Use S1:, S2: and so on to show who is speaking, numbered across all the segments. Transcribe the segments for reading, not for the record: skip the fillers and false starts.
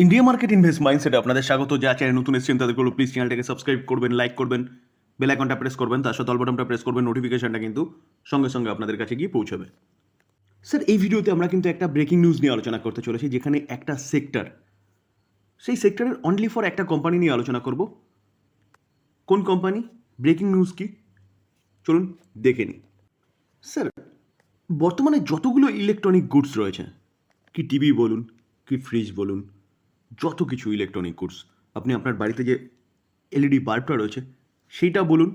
S1: India market invest মাইন্ডসেটে আপনাদের স্বাগত। যা চ্যানেল নতুন এসেছেন তাদেরগুলো প্লিজ চ্যানেলটাকে সাবস্ক্রাইব করবেন, লাইক করবেন, বেল আইকনটা প্রেস করবেন, তার সাথে অল বাটনটা প্রেস করবেন। নোটিফিকেশনটা কিন্তু সঙ্গে সঙ্গে আপনাদের কাছে গিয়ে পৌঁছাবে। স্যার, এই ভিডিওতে আমরা কিন্তু একটা ব্রেকিং নিউজ নিয়ে আলোচনা করতে চলেছি, যেখানে একটা সেক্টর, সেই সেক্টরের অনলি ফর একটা কোম্পানি নিয়ে আলোচনা করব। কোন কোম্পানি, ব্রেকিং নিউজ কি, চলুন দেখে নিই। স্যার, বর্তমানে যতগুলো ইলেকট্রনিক গুডস রয়েছে, কি টিভি বলুন, কি ফ্রিজ বলুন, যত কিছু ইলেকট্রনিক গুডস, আপনি আপনার বাড়িতে যে এলইডি বাল্বটা রয়েছে সেইটা বলুন,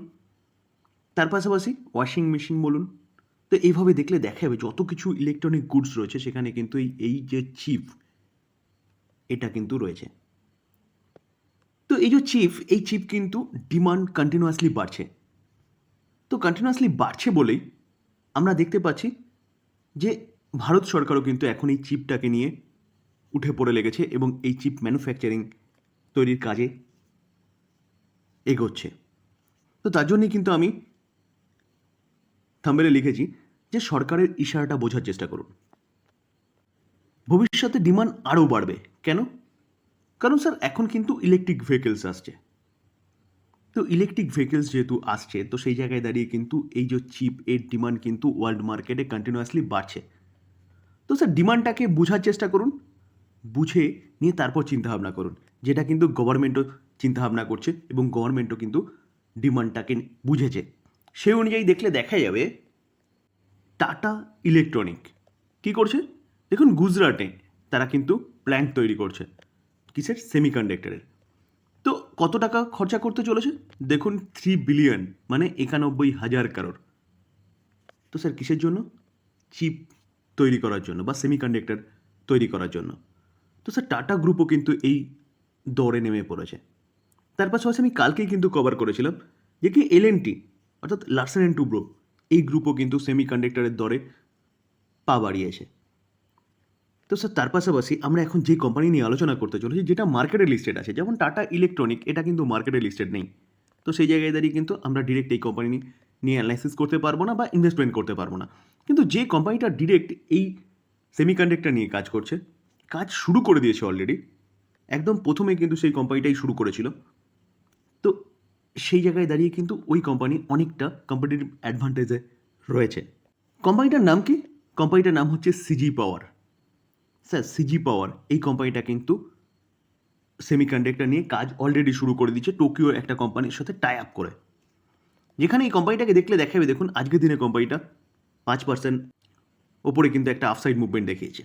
S1: তার পাশাপাশি ওয়াশিং মেশিন বলুন, তো এইভাবে দেখলে দেখা যাবে যত কিছু ইলেকট্রনিক গুডস রয়েছে সেখানে কিন্তু এই যে চিপ, এটা কিন্তু রয়েছে। তো এই যে চিপ, এই চিপ কিন্তু ডিমান্ড কন্টিনিউয়াসলি বাড়ছে। তো কন্টিনিউয়াসলি বাড়ছে বলেই আমরা দেখতে পাচ্ছি যে ভারত সরকারও কিন্তু এখন এই চিপটাকে নিয়ে উঠে পড়ে লেগেছে এবং এই চিপ ম্যানুফ্যাকচারিং তৈরির কাজে এগোচ্ছে। তো তার জন্যই কিন্তু আমি থাম্বনেলে লিখেছি যে সরকারের ইশারাটা বোঝার চেষ্টা করুন। ভবিষ্যতে ডিমান্ড আরও বাড়বে। কেন? কারণ স্যার এখন কিন্তু ইলেকট্রিক ভেহিকেলস আসছে। তো ইলেকট্রিক ভেহিকেলস যেহেতু আসছে, তো সেই জায়গায় দাঁড়িয়ে কিন্তু এই যে চিপ, এর ডিমান্ড কিন্তু ওয়ার্ল্ড মার্কেটে কন্টিনিউয়াসলি বাড়ছে। তো স্যার ডিমান্ডটাকে বোঝার চেষ্টা করুন, বুঝে নিয়ে তারপর চিন্তাভাবনা করুন, যেটা কিন্তু গভর্নমেন্টও চিন্তাভাবনা করছে এবং গভর্নমেন্টও কিন্তু ডিমান্ডটাকে বুঝেছে। সেই অনুযায়ী দেখলে দেখা যাবে টাটা ইলেকট্রনিক কী করছে। দেখুন, গুজরাটে তারা কিন্তু প্ল্যান্ট তৈরি করছে কিসের, সেমিকন্ডাক্টরের। তো কত টাকা খরচা করতে চলেছে দেখুন, 3 বিলিয়ন, মানে 91,000 কারোর। তো স্যার কিসের জন্য? চিপ তৈরি করার জন্য বা সেমিকন্ডাক্টর তৈরি করার জন্য। তো স্যার টাটা গ্রুপও কিন্তু এই দৌড়ে নেমে পড়েছে। তার পাশাপাশি আমি কালকেই কিন্তু কভার করেছিলাম যে কি এলএনটি অর্থাৎ লার্সেন অ্যান্ড টুব্রো, এই গ্রুপও কিন্তু সেমিকন্ডাক্টরের দরে পা বাড়িয়েছে। তো স্যার তার পাশাপাশি আমরা এখন যে কোম্পানি নিয়ে আলোচনা করতে চলেছি, যেটা মার্কেটে লিস্টেড আছে, যেমন টাটা ইলেকট্রনিক, এটা কিন্তু মার্কেটে লিস্টেড নেই। তো সেই জায়গায় দাঁড়িয়ে কিন্তু আমরা ডিরেক্ট এই কোম্পানি নিয়ে অ্যানালাইসিস করতে পারবো না বা ইনভেস্টমেন্ট করতে পারবো না। কিন্তু যে কোম্পানিটা ডিরেক্ট এই সেমিকন্ডাক্টর নিয়ে কাজ করছে, কাজ শুরু করে দিয়েছে অলরেডি, একদম প্রথমে কিন্তু সেই কোম্পানিটাই শুরু করেছিল। তো সেই জায়গায় দাঁড়িয়ে কিন্তু ওই কোম্পানি অনেকটা কম্পিটিটিভ অ্যাডভান্টেজে রয়েছে। কোম্পানিটার নাম কি? কোম্পানিটার নাম হচ্ছে সিজি পাওয়ার। স্যার সিজি পাওয়ার এই কোম্পানিটা কিন্তু সেমিকন্ডাক্টর নিয়ে কাজ অলরেডি শুরু করে দিচ্ছে টোকিওর একটা কোম্পানির সাথে টাই আপ করে, যেখানে এই কোম্পানিটাকে দেখলে দেখাবে, দেখুন আজকের দিনে কোম্পানিটা 5% ওপরে কিন্তু একটা আফসাইড মুভমেন্ট দেখিয়েছে।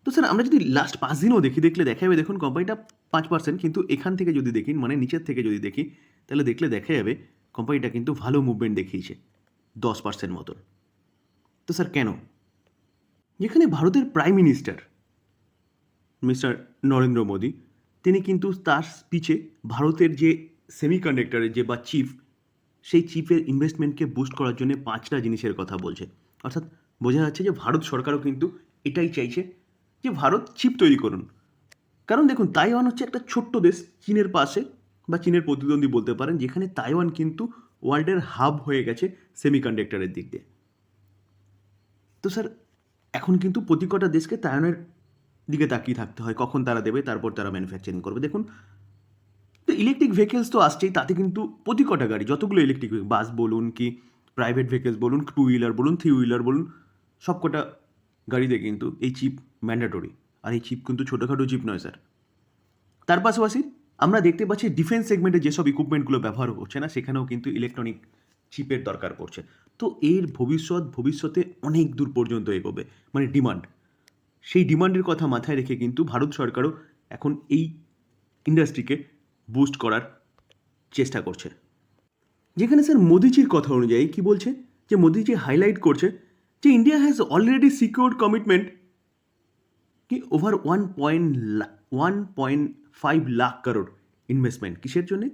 S1: তো স্যার আমরা যদি লাস্ট 5 দিনও দেখলে দেখাবে, দেখুন কোম্পানিটা 5%, কিন্তু এখান থেকে যদি দেখি, মানে নিচের থেকে যদি দেখি, তাহলে দেখলে দেখা যাবে কোম্পানিটা কিন্তু ভালো মুভমেন্ট দেখিয়েছে 10% মতন। তো স্যার কেন? যেখানে ভারতের prime minister mister Narendra Modi, তিনি কিন্তু তার স্পিচে ভারতের যে সেমিকন্ডাক্টরের যে বা চিপ, সেই চিপের ইনভেস্টমেন্টকে বুস্ট করার জন্য 5টা জিনিসের কথা বলছে। অর্থাৎ বোঝা যাচ্ছে যে ভারত সরকারও কিন্তু এটাই চাইছে যে ভারত চিপ তৈরি করুন। কারণ দেখুন, তাইওয়ান হচ্ছে একটা ছোট্ট দেশ চীনের পাশে বা চীনের প্রতিদ্বন্দ্বী বলতে পারেন, যেখানে তাইওয়ান কিন্তু ওয়ার্ল্ডের হাব হয়ে গেছে সেমিকন্ডাক্টরের দিক দিয়ে। তো স্যার এখন কিন্তু প্রতি কটা দেশকে তাইওয়ানের দিকে তাকিয়ে থাকতে হয়, কখন তারা দেবে, তারপর তারা ম্যানুফ্যাকচারিং করবে। দেখুন, তো ইলেকট্রিক ভেহিকেলস তো আসছেই, তাতে কিন্তু প্রতি কটা গাড়ি, যতগুলো ইলেকট্রিক বাস বলুন, কি প্রাইভেট ভেহিকেলস বলুন, 2 হুইলার বলুন, 3 হুইলার বলুন, সব কটা গাড়িতে কিন্তু এই চিপ ম্যান্ডেটরি। আর এই চিপ কিন্তু ছোটোখাটো চিপ নয় স্যার। তার পাশাপাশি আমরা দেখতে পাচ্ছি ডিফেন্স সেগমেন্টে যেসব ইকুইপমেন্টগুলো ব্যবহার হচ্ছে না, সেখানেও কিন্তু ইলেকট্রনিক চিপের দরকার পড়ছে। তো এর ভবিষ্যতে অনেক দূর পর্যন্ত এগোবে, মানে ডিমান্ড, সেই ডিমান্ডের কথা মাথায় রেখে কিন্তু ভারত সরকারও এখন এই ইন্ডাস্ট্রিকে বুস্ট করার চেষ্টা করছে। যেখানে স্যার মোদিজির কথা অনুযায়ী কি বলছে, যে মোদিজি হাইলাইট করছে যে India has already secured commitment কি ওভার 1.5 লাখ কারোর ইনভেস্টমেন্ট, কিসের জন্যে?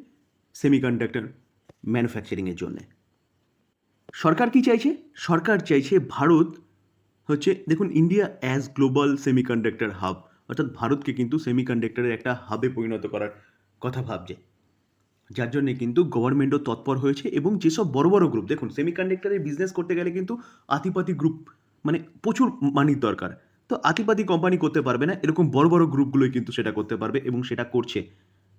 S1: সেমিকন্ডাক্টর ম্যানুফ্যাকচারিংয়ের জন্যে। সরকার কি চাইছে? সরকার চাইছে ভারত হচ্ছে, দেখুন India as global semiconductor hub, অর্থাৎ ভারতকে কিন্তু সেমিকন্ডাক্টরের একটা হাবে পরিণত করার কথা ভাবছে, যার জন্যে কিন্তু গভর্নমেন্টও তৎপর হয়েছে। এবং যেসব বড় বড় গ্রুপ, দেখুন সেমিকন্ডাক্টরের বিজনেস করতে গেলে কিন্তু আতিপাতি গ্রুপ, মানে প্রচুর মানির দরকার। তো তো আতিপাতি কোম্পানি করতে পারবে না, এরকম বড় বড় গ্রুপগুলোই কিন্তু সেটা করতে পারবে এবং সেটা করছে।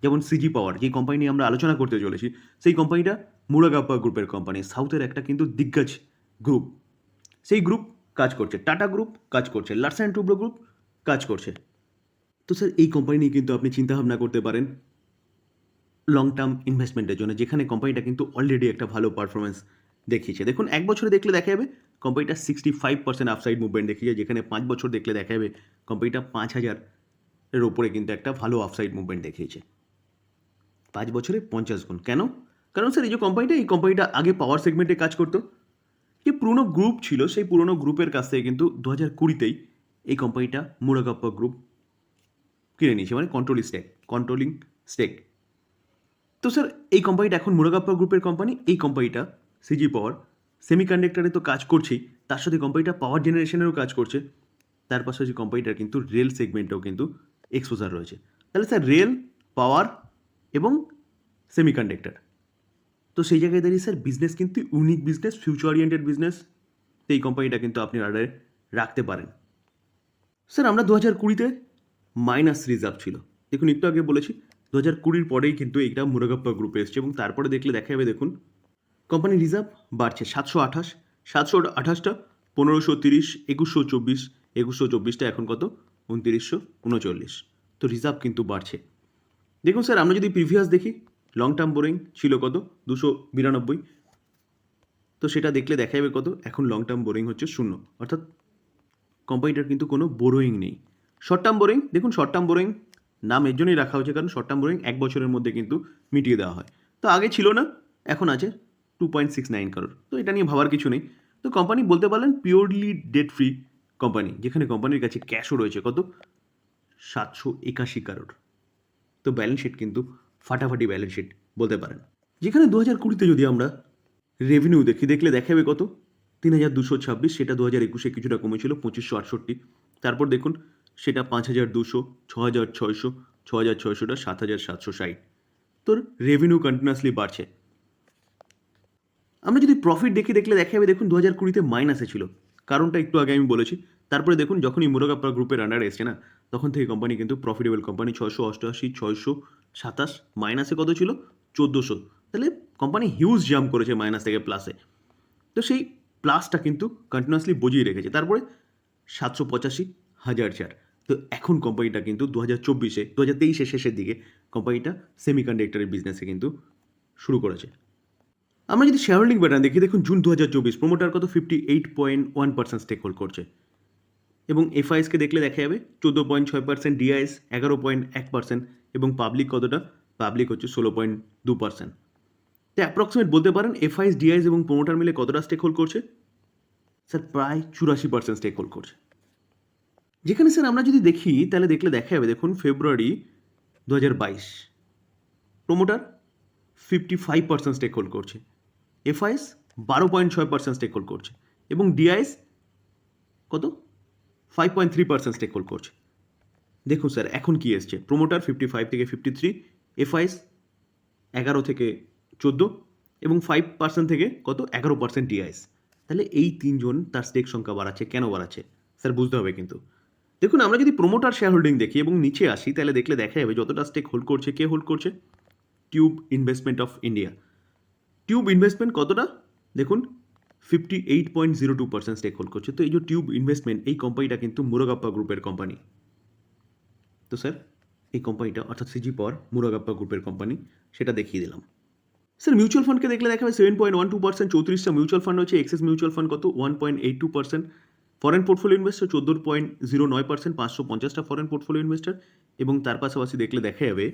S1: যেমন সিজি পাওয়ার, যে কোম্পানি নিয়ে আমরা আলোচনা করতে চলেছি, সেই কোম্পানিটা মুরাগাপ্পা গ্রুপের কোম্পানি, সাউথের একটা কিন্তু দিগ্গজ গ্রুপ। সেই গ্রুপ কাজ করছে, টাটা গ্রুপ কাজ করছে, লার্সেন অ্যান্ড টুব্রো গ্রুপ কাজ করছে। তো স্যার এই কোম্পানি নিয়ে কিন্তু আপনি চিন্তাভাবনা করতে পারেন লং টার্ম ইনভেস্টমেন্টের জন্য, যেখানে কোম্পানিটা কিন্তু অলরেডি একটা ভালো পারফরমেন্স দেখিয়েছে। দেখুন, 1 বছরে দেখলে দেখা যাবে কোম্পানিটা 65% আপসাইড মুভমেন্ট দেখিয়েছে, যেখানে 5 বছর দেখলে দেখা যাবে কোম্পানিটা 5,000-এর ওপরে কিন্তু একটা ভালো আপসাইড মুভমেন্ট দেখিয়েছে। 5 বছরে 50 গুণ। কেন? কারণ স্যার এই কোম্পানিটা আগে পাওয়ার সেগমেন্টে কাজ করতো। যে পুরনো গ্রুপ ছিল, সেই পুরনো গ্রুপের কাছ থেকে কিন্তু 2020-তেই এই কোম্পানিটা মুরাগাপ্পা গ্রুপ কিনে নিয়েছে, মানে কন্ট্রোলিং স্টেক। তো স্যার এই কোম্পানিটা এখন মুরাগাপ্পা গ্রুপের কোম্পানি। এই কোম্পানিটা সিজি পাওয়ার সেমিকন্ডাক্টরে তো কাজ করছেই, তার সাথে কোম্পানিটা পাওয়ার জেনারেশনেরও কাজ করছে। তার পাশাপাশি কোম্পানিটার কিন্তু রেল সেগমেন্টেও কিন্তু এক্সপোজার রয়েছে। তাহলে স্যার রেল, পাওয়ার এবং সেমিকন্ডাক্টর, তো সেই জায়গায় দাঁড়িয়ে স্যার বিজনেস কিন্তু unique business, future oriented business. তো এই কোম্পানিটা কিন্তু আপনি রাডারে রাখতে পারেন। স্যার আমরা 2020-তে মাইনাস রিজার্ভ ছিল, দেখুন একটু আগে বলেছি 2020-র পরেই কিন্তু এইটা মুরাগাপ্পা গ্রুপে এসছে এবং তারপরে দেখলে দেখা যাবে, দেখুন কোম্পানির রিজার্ভ বাড়ছে 728টা 1530, 2124টা এখন কত 2939। তো রিজার্ভ কিন্তু বাড়ছে। দেখুন স্যার আমরা যদি প্রিভিয়াস দেখি, লং টার্ম বোরিং ছিল কত 292, তো সেটা দেখলে দেখা যাবে কত এখন লং টার্ম বোরিং হচ্ছে 0, অর্থাৎ কোম্পানিটার কিন্তু কোনো বোরোয়িং নেই। শর্ট টার্ম বোরিং, দেখুন শর্ট টার্ম বোরিং নাম এর জন্যই রাখা হয়েছে কারণ শর্ট টার্ম বোরিং 1 বছরের মধ্যে কিন্তু মিটিয়ে দেওয়া হয়। তো আগে ছিল না, এখন আছে 2.69 করোড়। তো এটা নিয়ে ভাবার কিছু নেই। তো কোম্পানি বলতে পারলেন পিওরলি ডেট ফ্রি কোম্পানি, যেখানে কোম্পানির কাছে ক্যাশও রয়েছে কত 781 করোড়। তো ব্যালেন্স শিট কিন্তু ফাটাফাটি ব্যালেন্স শিট বলতে পারেন। যেখানে 2020-তে যদি আমরা রেভিনিউ দেখলে দেখা যাবে কত 3,226, সেটা 2021-এ কিছুটা কমেছিল 2,568। তারপর দেখুন সেটা 5,200, 6,600, 6,600টা 7,760। তোর রেভিনিউ কন্টিনিউয়াসলি বাড়ছে। আমরা যদি প্রফিট দেখলে দেখা যাবে, দেখুন 2020-তে মাইনাসে ছিল, কারণটা একটু আগে আমি বলেছি। তারপরে দেখুন যখনই মুরাগাপ্পা গ্রুপের আন্ডারে এসছে না, তখন থেকে কোম্পানি কিন্তু প্রফিটেবল কোম্পানি, 688, 627, মাইনাসে কত ছিল 1,400। তাহলে কোম্পানি হিউজ জাম্প করেছে মাইনাস থেকে প্লাসে। তো সেই প্লাসটা কিন্তু কন্টিনিউয়াসলি বজিয়ে রেখেছে। তারপরে 785, 1,004। তো এখন কোম্পানিটা কিন্তু 2023-এর শেষের দিকে কোম্পানিটা সেমিকন্ডাক্টরের বিজনেসে কিন্তু শুরু করেছে। আমরা যদি শেয়ার হোল্ডিং প্যাটার্ন দেখি, দেখুন জুন 2024 প্রোমোটার কত 58.1% স্টেক হোল্ড করছে এবং এফআইএসকে দেখলে দেখা যাবে 14.6%, ডিআইএস 11.1% এবং পাবলিক কতটা, পাবলিক হচ্ছে 16.2%। তো অ্যাপ্রক্সিমেট বলতে পারেন এফআইএস, ডিআইএস এবং প্রোমোটার মিলে কতটা স্টেক হোল্ড করছে স্যার, প্রায় 84% স্টেক হোল্ড করছে। যেখানে স্যার আমরা যদি দেখি তাহলে দেখলে দেখা যাবে, দেখুন ফেব্রুয়ারি 2022 প্রোমোটার 55% স্টেক হোল্ড করছে, এফআইএস 12.6% স্টেক হোল্ড করছে এবং ডিআইএস কত 5.3% স্টেক হোল্ড করছে। দেখুন স্যার এখন কি এসছে, প্রোমোটার 55 থেকে 53, এফআইএস 11 থেকে 14 এবং 5% থেকে কত 11% ডিআইএস। তাহলে এই তিনজন তার স্টেক সংখ্যা বাড়াচ্ছে। কেন বাড়াচ্ছে স্যার বুঝতে হবে কিন্তু। দেখুন আমরা যদি প্রোমোটার শেয়ার হোল্ডিং দেখি এবং নিচে আসি তাহলে দেখলে দেখা যাবে যতটা স্টেক হোল্ড করছে, কে হোল্ড করছে, tube investment of India. Tube investment কতটা, দেখুন 58.02% স্টেক হোল্ড করছে। তো এই যে টিউব ইনভেস্টমেন্ট, এই কোম্পানিটা কিন্তু মুরাগাপ্পা গ্রুপের কোম্পানি। তো স্যার এই কোম্পানিটা অর্থাৎ সিজি পাওয়ার মুরাগাপ্পা গ্রুপের কোম্পানি, সেটা দেখিয়ে দিলাম। স্যার মিউচুয়াল ফান্ডকে দেখলে দেখা যাবে 7.12%, 34টা মিউচুয়াল ফান্ড রয়েছে। এক্সেস মিউচুয়াল ফান্ড কত 1.82%, ফরেন পোর্টফোলিও ইনভেস্টার 14.09%, 550টা ফরেন পোর্টফোলিও ইনভেস্টার এবং তার পাশাপাশি দেখলে দেখা যাবে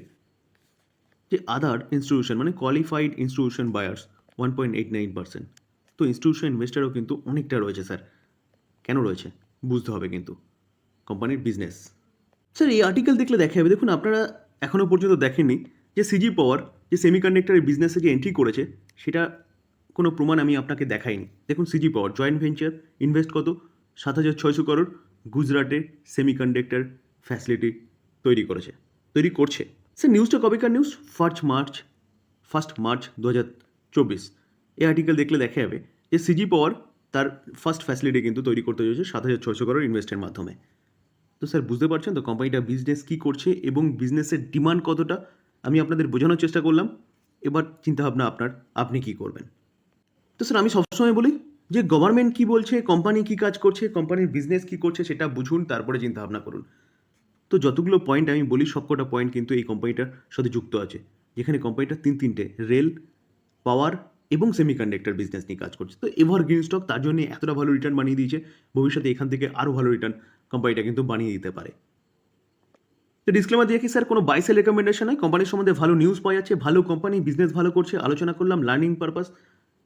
S1: যে আদার ইনস্টিটিউশন মানে কোয়ালিফাইড ইনস্টিটিউশন বায়ার্স 1.89%। তো ইনস্টিটিউশন ইনভেস্টারও কিন্তু অনেকটা রয়েছে স্যার। কেন রয়েছে বুঝতে হবে কিন্তু কোম্পানির বিজনেস। স্যার এই আর্টিকেল দেখলে দেখা যাবে, দেখুন আপনারা এখনও পর্যন্ত দেখেননি যে সিজি পাওয়ার যে সেমিকন্ডাক্টরের বিজনেসে যে এন্ট্রি করেছে সেটা কোনো প্রমাণ আমি আপনাকে দেখাইনি। দেখুন সিজি পাওয়ার জয়েন্ট ভেঞ্চার ইনভেস্ট কত 7,600 করোড় গুজরাটে সেমিকন্ডাক্টর ফ্যাসিলিটি তৈরি করছে। স্যার নিউজটা কবেকার নিউজ, 1 মার্চ 2024। এই আর্টিকেল দেখলে দেখা যাবে যে সিজি পাওয়ার তার ফার্স্ট ফ্যাসিলিটি কিন্তু তৈরি করতে চলেছে 7,600 করোড় ইনভেস্টের মাধ্যমে। তো স্যার বুঝতে পারছেন তো কোম্পানিটা বিজনেস কী করছে এবং বিজনেসের ডিমান্ড কতটা আমি আপনাদের বোঝানোর চেষ্টা করলাম। এবার চিন্তাভাবনা আপনার, আপনি কী করবেন? তো স্যার আমি সবসময় বলি যে গভর্নমেন্ট কী বলছে, কোম্পানি কী কাজ করছে, কোম্পানির বিজনেস কী করছে সেটা বুঝুন, তারপরে চিন্তাভাবনা করুন। তো যতগুলো পয়েন্ট আমি বলি সবকটা পয়েন্ট কিন্তু এই কোম্পানিটার সাথে যুক্ত আছে, যেখানে কোম্পানিটা তিনটে রেল, পাওয়ার এবং সেমিকন্ডাক্টর বিজনেস নিয়ে কাজ করছে। তো এভারগ্রিন স্টক, তার জন্য এতটা ভালো রিটার্ন বানিয়ে দিয়েছে, ভবিষ্যতে এখান থেকে আরও ভালো রিটার্ন কোম্পানিটা কিন্তু বানিয়ে দিতে পারে। তো ডিসক্লেমার দিয়ে কি স্যার কোনো বাই সেল রেকমেন্ডেশন নয়, কোম্পানির সম্বন্ধে ভালো নিউজ পাওয়া যাচ্ছে, ভালো কোম্পানি, বিজনেস ভালো করছে, আলোচনা করলাম লার্নিং পারপাস।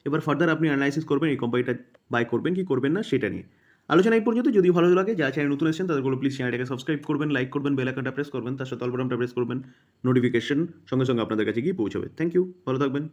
S1: এবার ফার্দার আপনি অ্যানালাইসিস করবেন এই কোম্পানিটা বাই করবেন কি করবেন না সেটা নিয়ে। আলোচনা এই পর্যন্ত। যদি ভালো লাগে, যারা চ্যানেল নতুন এসেছেন তাদেরগুলো প্লিজ চ্যানেলটাকে সাবস্ক্রাইব করবেন, লাইক করবেন, বেল আইকনটা প্রেস করবেন, তার সাথে অল বাটনটা প্রেস করবেন, নোটিফিকেশন সঙ্গে সঙ্গে আপনাদের কাছে গিয়ে পৌঁছাবে। থ্যাংক ইউ, ভালো থাকবেন।